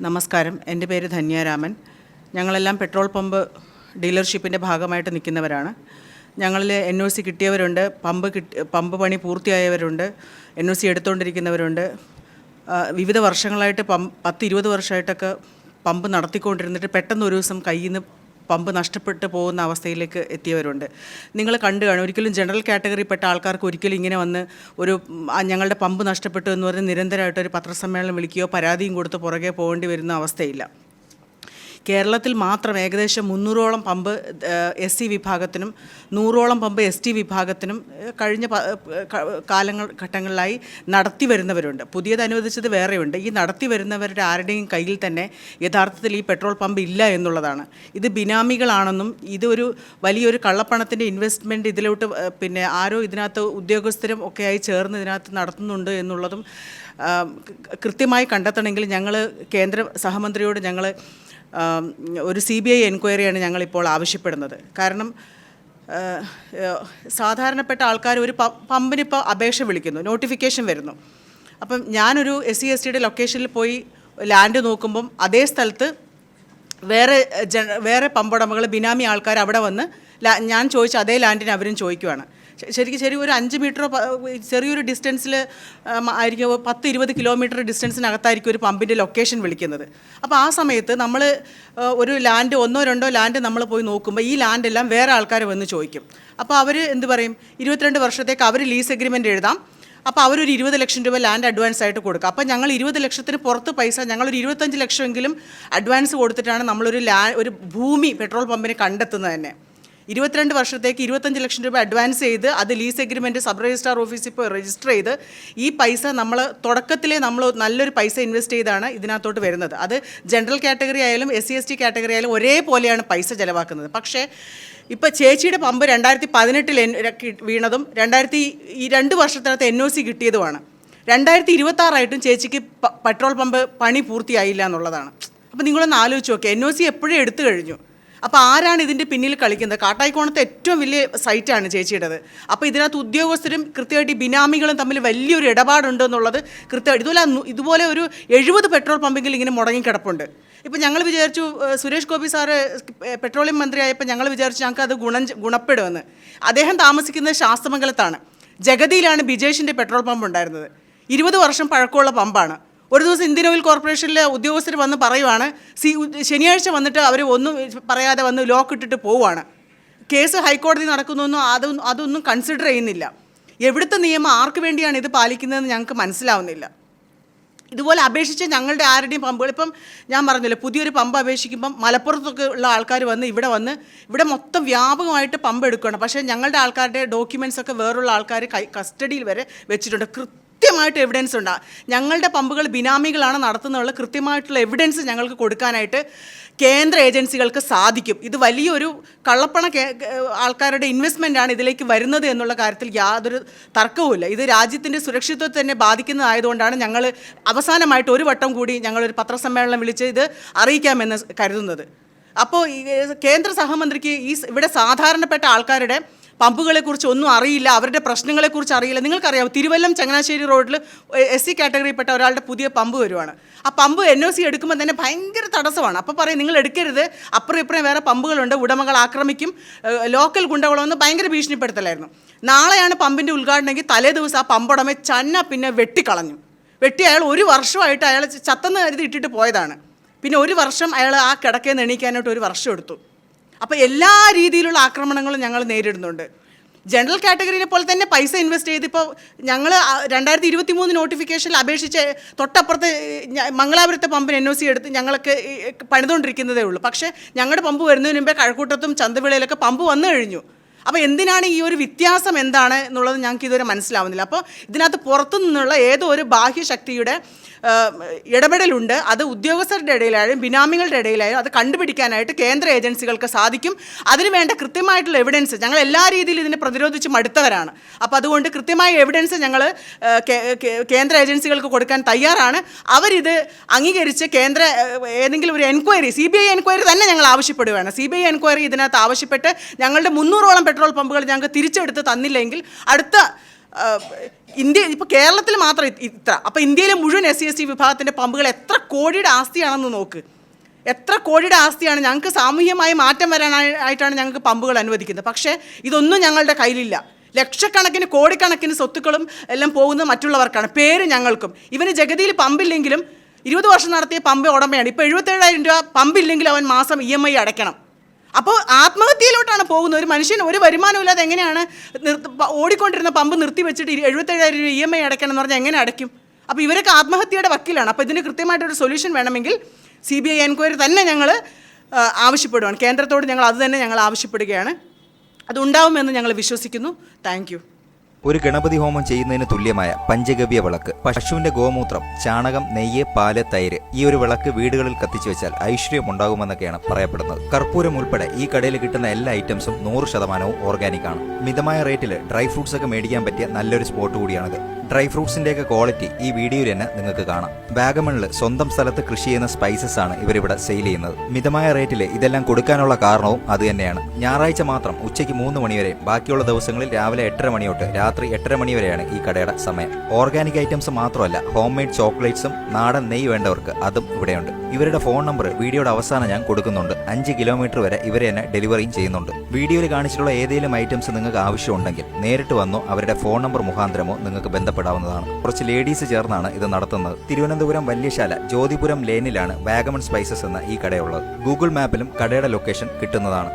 നമസ്കാരം. എൻ്റെ പേര് ധന്യാരാമൻ. ഞങ്ങളെല്ലാം പെട്രോൾ പമ്പ് ഡീലർഷിപ്പിൻ്റെ ഭാഗമായിട്ട് നിൽക്കുന്നവരാണ്. ഞങ്ങളിൽ NOC കിട്ടിയവരുണ്ട്, പമ്പ് പണി പൂർത്തിയായവരുണ്ട്, NOC എടുത്തുകൊണ്ടിരിക്കുന്നവരുണ്ട്. വിവിധ വർഷങ്ങളായിട്ട് 10-20 വർഷമായിട്ടൊക്കെ പമ്പ് നടത്തിക്കൊണ്ടിരുന്നിട്ട് പെട്ടെന്ന് ഒരു ദിവസം കയ്യിൽ നിന്ന് പമ്പ് നഷ്ടപ്പെട്ടു പോകുന്ന അവസ്ഥയിലേക്ക് എത്തിയവരുണ്ട്. നിങ്ങൾ കണ്ടു കാണും, ഒരിക്കലും ജനറൽ കാറ്റഗറിയിൽപ്പെട്ട ആൾക്കാർക്ക് ഒരിക്കലും ഇങ്ങനെ വന്ന് ഞങ്ങളുടെ പമ്പ് നഷ്ടപ്പെട്ടു എന്ന് പറഞ്ഞ് നിരന്തരമായിട്ടൊരു പത്രസമ്മേളനം വിളിക്കുകയോ പരാതിയും കൊടുത്ത് പുറകെ പോകേണ്ടി വരുന്ന അവസ്ഥയില്ല. കേരളത്തിൽ മാത്രം ഏകദേശം 300ഓളം പമ്പ് SC വിഭാഗത്തിനും 100ഓളം പമ്പ് ST വിഭാഗത്തിനും കഴിഞ്ഞ ഘട്ടങ്ങളിലായി നടത്തി വരുന്നവരുണ്ട്. പുതിയത് അനുവദിച്ചത് വേറെയുണ്ട്. ഈ നടത്തി വരുന്നവരുടെ ആരുടെയും കയ്യിൽ തന്നെ യഥാർത്ഥത്തിൽ ഈ പെട്രോൾ പമ്പ് ഇല്ല എന്നുള്ളതാണ്. ഇത് ബിനാമികളാണെന്നും ഇതൊരു വലിയൊരു കള്ളപ്പണത്തിൻ്റെ ഇൻവെസ്റ്റ്മെൻറ്റ് ഇതിലോട്ട് ആരോ ഇതിനകത്ത് ഉദ്യോഗസ്ഥരും ഒക്കെയായി ചേർന്ന് ഇതിനകത്ത് നടത്തുന്നുണ്ട് എന്നുള്ളതും കൃത്യമായി കണ്ടെത്തണമെങ്കിൽ ഞങ്ങൾ കേന്ദ്ര സഹമന്ത്രിയോട് ഞങ്ങൾ ഒരു CBI എൻക്വയറിയാണ് ഞങ്ങളിപ്പോൾ ആവശ്യപ്പെടുന്നത്. കാരണം സാധാരണപ്പെട്ട ആൾക്കാർ ഒരു പമ്പിനിപ്പോൾ അപേക്ഷ വിളിക്കുന്നു, നോട്ടിഫിക്കേഷൻ വരുന്നു. അപ്പം ഞാനൊരു SC STയുടെ ലൊക്കേഷനിൽ പോയി ലാൻഡ് നോക്കുമ്പം അതേ സ്ഥലത്ത് വേറെ പമ്പുടമകൾ ബിനാമി ആൾക്കാർ അവിടെ വന്ന് ഞാൻ ചോദിച്ച അതേ ലാൻഡിന് അവരും ചോദിക്കുവാണ്. ശരിക്കും ഒരു 5 മീറ്ററോ ചെറിയൊരു ഡിസ്റ്റൻസിൽ ആയിരിക്കും, 10-20 കിലോമീറ്റർ ഡിസ്റ്റൻസിനകത്തായിരിക്കും ഒരു പമ്പിൻ്റെ ലൊക്കേഷൻ വിളിക്കുന്നത്. അപ്പോൾ ആ സമയത്ത് നമ്മൾ ഒരു ലാൻഡ് 1-2 ലാൻഡ് നമ്മൾ പോയി നോക്കുമ്പോൾ ഈ ലാൻഡെല്ലാം വേറെ ആൾക്കാർ വന്ന് ചോദിക്കും. അപ്പോൾ അവർ എന്ത് പറയും, 22 വർഷത്തേക്ക് അവർ ലീസ് എഗ്രിമെൻ്റ് എഴുതാം. അപ്പോൾ അവരൊരു 20 ലക്ഷം രൂപ ലാൻഡ് അഡ്വാൻസ് ആയിട്ട് കൊടുക്കുക. അപ്പോൾ ഞങ്ങൾ 20 ലക്ഷത്തിന് പുറത്ത് പൈസ, ഞങ്ങളൊരു 25 ലക്ഷമെങ്കിലും അഡ്വാൻസ് കൊടുത്തിട്ടാണ് ഒരു ഭൂമി പെട്രോൾ പമ്പിന് കണ്ടെത്തുന്നത് തന്നെ. 22 വർഷത്തേക്ക് 25 ലക്ഷം രൂപ അഡ്വാൻസ് ചെയ്ത് അത് ലീസ് എഗ്രിമെൻറ്റ് സബ് രജിസ്ട്രാർ ഓഫീസിൽ പോയി രജിസ്റ്റർ ചെയ്ത് ഈ പൈസ നമ്മൾ തുടക്കത്തിലേ നമ്മൾ നല്ലൊരു പൈസ ഇൻവെസ്റ്റ് ചെയ്താണ് ഇതിനകത്തോട്ട് വരുന്നത്. അത് ജനറൽ കാറ്റഗറി ആയാലും SC ST കാറ്റഗറി ആയാലും ഒരേപോലെയാണ് പൈസ ചിലവാക്കുന്നത്. പക്ഷേ ഇപ്പോൾ ചേച്ചിയുടെ പമ്പ് 2018 വീണതും 2 വർഷത്തിനകത്ത് NOC കിട്ടിയതുമാണ്. 2026 ചേച്ചിക്ക് പെട്രോൾ പമ്പ് പണി പൂർത്തിയായില്ല എന്നുള്ളതാണ്. അപ്പോൾ നിങ്ങളൊന്ന് ആലോചിച്ച് നോക്കുക, NOC എപ്പോഴും എടുത്തു കഴിഞ്ഞു. അപ്പോൾ ആരാണ് ഇതിൻ്റെ പിന്നിൽ കളിക്കുന്നത്? കാട്ടായിക്കോണത്തെ ഏറ്റവും വലിയ സൈറ്റാണ് ചേച്ചിയുടേത്. അപ്പോൾ ഇതിനകത്ത് ഉദ്യോഗസ്ഥരും കൃത്യമായിട്ട് ഈ ബിനാമികളും തമ്മിൽ വലിയൊരു ഇടപാടുണ്ട് എന്നുള്ളത് കൃത്യമായിട്ട് ഇതുപോലെ ഒരു 70 പെട്രോൾ പമ്പെങ്കിലും ഇങ്ങനെ മുടങ്ങിക്കിടപ്പുണ്ട്. ഇപ്പോൾ ഞങ്ങൾ വിചാരിച്ചു, സുരേഷ് ഗോപി സാറ് പെട്രോളിയം മന്ത്രിയായപ്പോൾ ഞങ്ങൾ വിചാരിച്ചു ഞങ്ങൾക്ക് അത് ഗുണപ്പെടുമെന്ന്. അദ്ദേഹം താമസിക്കുന്നത് ശാസ്തമംഗലത്താണ്. ജഗതിയിലാണ് ബിജേഷിൻ്റെ പെട്രോൾ പമ്പ് ഉണ്ടായിരുന്നത്. 20 വർഷം പഴക്കമുള്ള പമ്പാണ്. ഒരു ദിവസം ഇന്ത്യൻ ഓയിൽ കോർപ്പറേഷനിലെ ഉദ്യോഗസ്ഥർ വന്ന് പറയുവാണ്, ശനിയാഴ്ച വന്നിട്ട് അവർ ഒന്നും പറയാതെ വന്ന് ലോക്ക് ഇട്ടിട്ട് പോവുകയാണ്. കേസ് ഹൈക്കോടതി നടക്കുന്നൊന്നും അതൊന്നും കൺസിഡർ ചെയ്യുന്നില്ല. എവിടുത്തെ നിയമം ആർക്ക് വേണ്ടിയാണ് ഇത് പാലിക്കുന്നതെന്ന് ഞങ്ങൾക്ക് മനസ്സിലാവുന്നില്ല. ഇതുപോലെ അപേക്ഷിച്ച് ഞങ്ങളുടെ ആരുടെയും പമ്പുകൾ, ഇപ്പം ഞാൻ പറഞ്ഞില്ലേ, പുതിയൊരു പമ്പ് അപേക്ഷിക്കുമ്പം മലപ്പുറത്തൊക്കെ ഉള്ള ആൾക്കാർ ഇവിടെ മൊത്തം വ്യാപകമായിട്ട് പമ്പ് എടുക്കുകയാണ്. പക്ഷേ ഞങ്ങളുടെ ആൾക്കാരുടെ ഡോക്യുമെൻറ്റ്സ് ഒക്കെ വേറുള്ള ആൾക്കാർ കസ്റ്റഡിയിൽ വരെ വെച്ചിട്ടുണ്ട്. കൃത്യമായിട്ട് എവിഡൻസ് ഉണ്ട്. ഞങ്ങളുടെ പമ്പുകൾ ബിനാമികളാണ് നടത്തുന്നുള്ള കൃത്യമായിട്ടുള്ള എവിഡൻസ് ഞങ്ങൾക്ക് കൊടുക്കാനായിട്ട് കേന്ദ്ര ഏജൻസികൾക്ക് സാധിക്കും. ഇത് വലിയൊരു കള്ളപ്പണ ആൾക്കാരുടെ ഇൻവെസ്റ്റ്മെൻറ്റാണ് ഇതിലേക്ക് വരുന്നത് എന്നുള്ള കാര്യത്തിൽ യാതൊരു തർക്കവുമില്ല. ഇത് രാജ്യത്തിൻ്റെ സുരക്ഷിതത്വത്തെ തന്നെ ബാധിക്കുന്നതായതുകൊണ്ടാണ് ഞങ്ങൾ അവസാനമായിട്ട് ഒരു വട്ടം കൂടി ഞങ്ങളൊരു പത്രസമ്മേളനം വിളിച്ച് ഇത് അറിയിക്കാമെന്ന് കരുതുന്നത്. അപ്പോൾ കേന്ദ്ര സഹമന്ത്രിക്ക് ഇവിടെ സാധാരണപ്പെട്ട ആൾക്കാരുടെ പമ്പുകളെക്കുറിച്ച് ഒന്നും അറിയില്ല, അവരുടെ പ്രശ്നങ്ങളെക്കുറിച്ച് അറിയില്ല. നിങ്ങൾക്കറിയാം, തിരുവല്ലം ചങ്ങനാശ്ശേരി റോഡിൽ SC കാറ്റഗറിയിൽപ്പെട്ട ഒരാളുടെ പുതിയ പമ്പ് വരുവാണ്. ആ പമ്പ് NOC എടുക്കുമ്പോൾ തന്നെ ഭയങ്കര തടസ്സമാണ്. അപ്പോൾ പറയും, നിങ്ങൾ എടുക്കരുത്, അപ്പുറം ഇപ്പുറം വേറെ പമ്പുകളുണ്ട്, ഉടമകൾ ആക്രമിക്കും, ലോക്കൽ ഗുണ്ടകളൊന്ന് ഭയങ്കര ഭീഷണിപ്പെടുത്തലായിരുന്നു. നാളെയാണ് പമ്പിൻ്റെ ഉദ്ഘാടനമെങ്കിൽ തലേ ദിവസം ആ പമ്പുടമ പിന്നെ വെട്ടി അയാൾ 1 വർഷമായിട്ട് അയാൾ ചത്തെന്ന് കരുതി ഇട്ടിട്ട് പോയതാണ്. പിന്നെ 1 വർഷം അയാൾ ആ കിടക്കയിൽ നിന്ന് എണീക്കാനായിട്ട് 1 വർഷം എടുത്തു. അപ്പോൾ എല്ലാ രീതിയിലുള്ള ആക്രമണങ്ങളും ഞങ്ങൾ നേരിടുന്നുണ്ട്. ജനറൽ കാറ്റഗറിനെ പോലെ തന്നെ പൈസ ഇൻവെസ്റ്റ് ചെയ്ത് ഇപ്പോൾ ഞങ്ങൾ 2023 നോട്ടിഫിക്കേഷനിൽ അപേക്ഷിച്ച് തൊട്ടപ്പുറത്ത് മംഗലാപുരത്തെ പമ്പിന് NOC എടുത്ത് ഞങ്ങൾക്ക് പണിതുകൊണ്ടിരിക്കുന്നതേ ഉള്ളൂ. പക്ഷേ ഞങ്ങളുടെ പമ്പ് വരുന്നതിന് മുമ്പേ കഴക്കൂട്ടത്തും ചന്തവിളയിലൊക്കെ പമ്പ് വന്നു കഴിഞ്ഞു. അപ്പോൾ എന്തിനാണ് ഈ ഒരു വ്യത്യാസം എന്താണ് എന്നുള്ളത് ഞങ്ങൾക്ക് ഇതുവരെ മനസ്സിലാവുന്നില്ല. അപ്പോൾ ഇതിനകത്ത് പുറത്തു നിന്നുള്ള ഏതോ ഒരു ബാഹ്യശക്തിയുടെ ഇടപെടലുണ്ട്. അത് ഉദ്യോഗസ്ഥരുടെ ഇടയിലായാലും ബിനാമികളുടെ ഇടയിലായാലും അത് കണ്ടുപിടിക്കാനായിട്ട് കേന്ദ്ര ഏജൻസികൾക്ക് സാധിക്കും. അതിന് വേണ്ട കൃത്യമായിട്ടുള്ള എവിഡൻസ് ഞങ്ങൾ എല്ലാ രീതിയിലും ഇതിനെ പ്രതിരോധിച്ച് മടുത്തവരാണ്. അപ്പോൾ അതുകൊണ്ട് കൃത്യമായ എവിഡൻസ് ഞങ്ങൾ കേന്ദ്ര ഏജൻസികൾക്ക് കൊടുക്കാൻ തയ്യാറാണ്. അവരിത് അംഗീകരിച്ച് ഏതെങ്കിലും ഒരു എൻക്വയറി, CBI എൻക്വയറി തന്നെ ഞങ്ങൾ ആവശ്യപ്പെടുകയാണ്. CBI എൻക്വയറി ഇതിനകത്ത് ആവശ്യപ്പെട്ട് ഞങ്ങളുടെ 300ഓളം പെട്രോൾ പമ്പുകൾ ഞങ്ങൾക്ക് തിരിച്ചെടുത്ത് തന്നില്ലെങ്കിൽ അടുത്ത ഇന്ത്യ ഇപ്പോൾ കേരളത്തിൽ മാത്രം ഇത്ര, അപ്പോൾ ഇന്ത്യയിലെ മുഴുവൻ SC/ST വിഭാഗത്തിൻ്റെ പമ്പുകൾ എത്ര കോടിയുടെ ആസ്തിയാണെന്ന് നോക്ക്. എത്ര കോടിയുടെ ആസ്തിയാണ്. ഞങ്ങൾക്ക് സാമൂഹ്യമായി മാറ്റം വരാനായിട്ടാണ് ഞങ്ങൾക്ക് പമ്പുകൾ അനുവദിക്കുന്നത്. പക്ഷേ ഇതൊന്നും ഞങ്ങളുടെ കയ്യിലില്ല. ലക്ഷക്കണക്കിന് കോടിക്കണക്കിന് സ്വത്തുക്കളും എല്ലാം പോകുന്നത് മറ്റുള്ളവർക്കാണ്, പേര് ഞങ്ങൾക്കും. ഇവന് ജഗതിയിൽ പമ്പില്ലെങ്കിലും 20 വർഷം നടത്തിയ പമ്പ് ഉടമയാണ്. ഇപ്പോൾ 77,000 രൂപ പമ്പില്ലെങ്കിൽ അവൻ മാസം EMI അടയ്ക്കണം. അപ്പോൾ ആത്മഹത്യയിലോട്ടാണ് പോകുന്നത്. ഒരു മനുഷ്യൻ ഒരു വരുമാനമില്ലാതെ എങ്ങനെയാണ് ഓടിക്കൊണ്ടിരുന്ന പമ്പ് നിർത്തി വെച്ചിട്ട് 77,000 രൂപ EMI അടയ്ക്കണം എന്ന് പറഞ്ഞാൽ എങ്ങനെ അടയ്ക്കും? അപ്പോൾ ഇവരൊക്കെ ആത്മഹത്യയുടെ വക്കിലാണ്. അപ്പോൾ ഇതിന് കൃത്യമായിട്ടൊരു സൊല്യൂഷൻ വേണമെങ്കിൽ CBI എൻക്വയറി തന്നെ ഞങ്ങൾ ആവശ്യപ്പെടുകയാണ്. കേന്ദ്രത്തോട് ഞങ്ങൾ അത് തന്നെ ഞങ്ങൾ ആവശ്യപ്പെടുകയാണ്. അതുണ്ടാവുമെന്ന് ഞങ്ങൾ വിശ്വസിക്കുന്നു. Thank you. ഒരു ഗണപതി ഹോമം ചെയ്യുന്നതിന് തുല്യമായ പഞ്ചഗവ്യ വിളക്ക്, പശുവിന്റെ ഗോമൂത്രം, ചാണകം, നെയ്യ്, പാല്, തൈര്, ഈ ഒരു വിളക്ക് വീടുകളിൽ കത്തിച്ചു വെച്ചാൽ ഐശ്വര്യം ഉണ്ടാകുമെന്നൊക്കെയാണ് പറയപ്പെടുന്നത്. കർപ്പൂരം ഉൾപ്പെടെ ഈ കടയിൽ കിട്ടുന്ന എല്ലാ ഐറ്റംസും 100% ഓർഗാനിക് ആണ്. മിതമായ റേറ്റിൽ ഡ്രൈ ഫ്രൂട്ട്സ് ഒക്കെ മേടിക്കാൻ പറ്റിയ നല്ലൊരു സ്പോട്ട് കൂടിയാണിത്. ഡ്രൈ ഫ്രൂട്ട്സിന്റെയൊക്കെ ക്വാളിറ്റി ഈ വീഡിയോയിൽ തന്നെ നിങ്ങൾക്ക് കാണാം. വാഗമണിൽ സ്വന്തം സ്ഥലത്ത് കൃഷി ചെയ്യുന്ന സ്പൈസസ് ആണ് ഇവരിവിടെ സെയിൽ ചെയ്യുന്നത്. മിതമായ റേറ്റിൽ ഇതെല്ലാം കൊടുക്കാനുള്ള കാരണവും അത് തന്നെയാണ്. ഞായറാഴ്ച മാത്രം ഉച്ചയ്ക്ക് 3 മണി വരെയും ബാക്കിയുള്ള ദിവസങ്ങളിൽ രാവിലെ 8:30 മണി തൊട്ട് രാത്രി 8:30 മണി വരെയാണ് ഈ കടയുടെ സമയം. ഓർഗാനിക് ഐറ്റംസ് മാത്രമല്ല, ഹോം മെയ്ഡ് ചോക്ലേറ്റ്സും നാടൻ നെയ്യ് വേണ്ടവർക്ക് അതും ഇവിടെയുണ്ട്. ഇവരുടെ ഫോൺ നമ്പർ വീഡിയോയുടെ അവസാനം ഞാൻ കൊടുക്കുന്നുണ്ട്. 5 കിലോമീറ്റർ വരെ ഇവരെ തന്നെ ഡെലിവറിയും ചെയ്യുന്നുണ്ട്. വീഡിയോയിൽ കാണിച്ചിട്ടുള്ള ഏതെങ്കിലും ഐറ്റംസ് നിങ്ങൾക്ക് ആവശ്യമുണ്ടെങ്കിൽ നേരിട്ട് വന്നോ അവരുടെ ഫോൺ നമ്പർ മുഖാന്തരമോ നിങ്ങൾക്ക് ബന്ധപ്പെടാവുന്നതാണ്. കുറച്ച് ലേഡീസ് ചേർന്നാണ് ഇത് നടത്തുന്നത്. തിരുവനന്തപുരം വല്യശാല ജ്യോതിപുരം ലേനിലാണ് വാഗമൺ സ്പൈസസ് എന്ന ഈ കടയുള്ളത്. ഗൂഗിൾ മാപ്പിലും കടയുടെ ലൊക്കേഷൻ കിട്ടുന്നതാണ്.